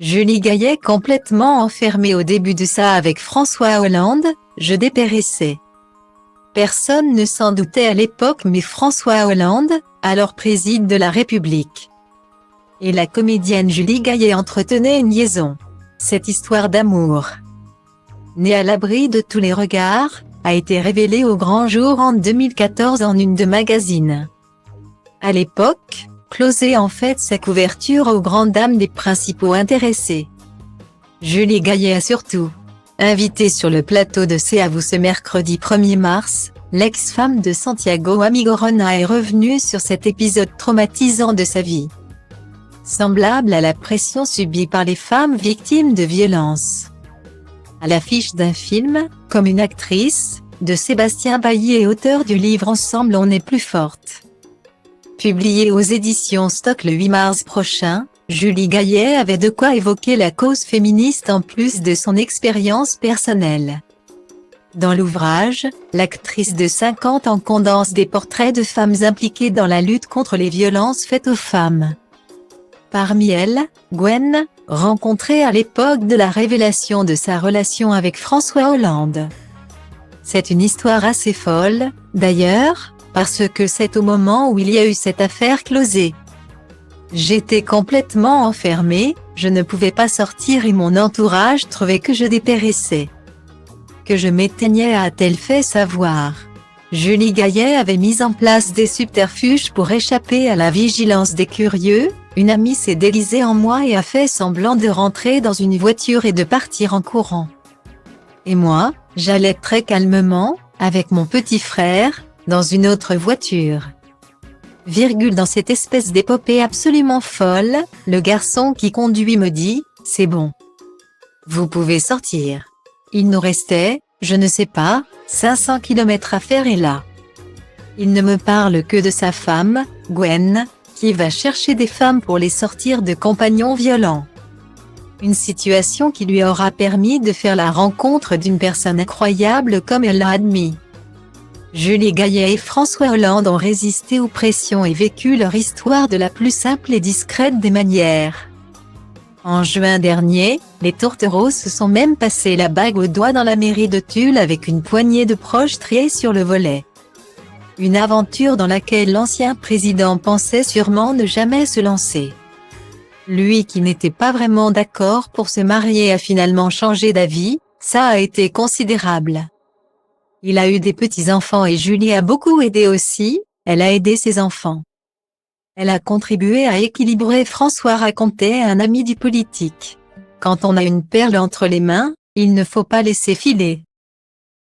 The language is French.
Julie Gaillet complètement enfermée au début de ça avec François Hollande, je dépérissais. Personne ne s'en doutait à l'époque mais François Hollande, alors président de la République, et la comédienne Julie Gaillet entretenaient une liaison. Cette histoire d'amour, née à l'abri de tous les regards, a été révélée au grand jour en 2014 en une de magazines. À l'époque, closait en fait sa couverture aux grandes dames des principaux intéressés. Julie Gaillet a surtout invité sur le plateau de C'est à vous ce mercredi 1er mars, l'ex-femme de Santiago Amigorona est revenue sur cet épisode traumatisant de sa vie, semblable à la pression subie par les femmes victimes de violences. À l'affiche d'un film, comme une actrice, de Sébastien Bailly et auteur du livre Ensemble on est plus forte, publié aux éditions Stock le 8 mars prochain, Julie Gaillet avait de quoi évoquer la cause féministe en plus de son expérience personnelle. Dans l'ouvrage, l'actrice de 50 ans condense des portraits de femmes impliquées dans la lutte contre les violences faites aux femmes. Parmi elles, Gwen, rencontrée à l'époque de la révélation de sa relation avec François Hollande. C'est une histoire assez folle, d'ailleurs, parce que c'est au moment où il y a eu cette affaire closée. J'étais complètement enfermée, je ne pouvais pas sortir et mon entourage trouvait que je dépérissais, que je m'éteignais, a-t-elle fait savoir. Julie Gaillet avait mis en place des subterfuges pour échapper à la vigilance des curieux. Une amie s'est déguisée en moi et a fait semblant de rentrer dans une voiture et de partir en courant. Et moi, j'allais très calmement, avec mon petit frère, dans une autre voiture. Dans cette espèce d'épopée absolument folle, le garçon qui conduit me dit « C'est bon. Vous pouvez sortir. » Il nous restait, je ne sais pas, 500 km à faire et là. Il ne me parle que de sa femme, Gwen, qui va chercher des femmes pour les sortir de compagnons violents. Une situation qui lui aura permis de faire la rencontre d'une personne incroyable comme elle l'a admis. Julie Gaillet et François Hollande ont résisté aux pressions et vécu leur histoire de la plus simple et discrète des manières. En juin dernier, les tourtereaux se sont même passé la bague au doigt dans la mairie de Tulle avec une poignée de proches triés sur le volet. Une aventure dans laquelle l'ancien président pensait sûrement ne jamais se lancer. Lui qui n'était pas vraiment d'accord pour se marier a finalement changé d'avis, ça a été considérable. Il a eu des petits-enfants et Julie a beaucoup aidé aussi, elle a aidé ses enfants. Elle a contribué à équilibrer François, racontait un ami du politique. Quand on a une perle entre les mains, il ne faut pas laisser filer.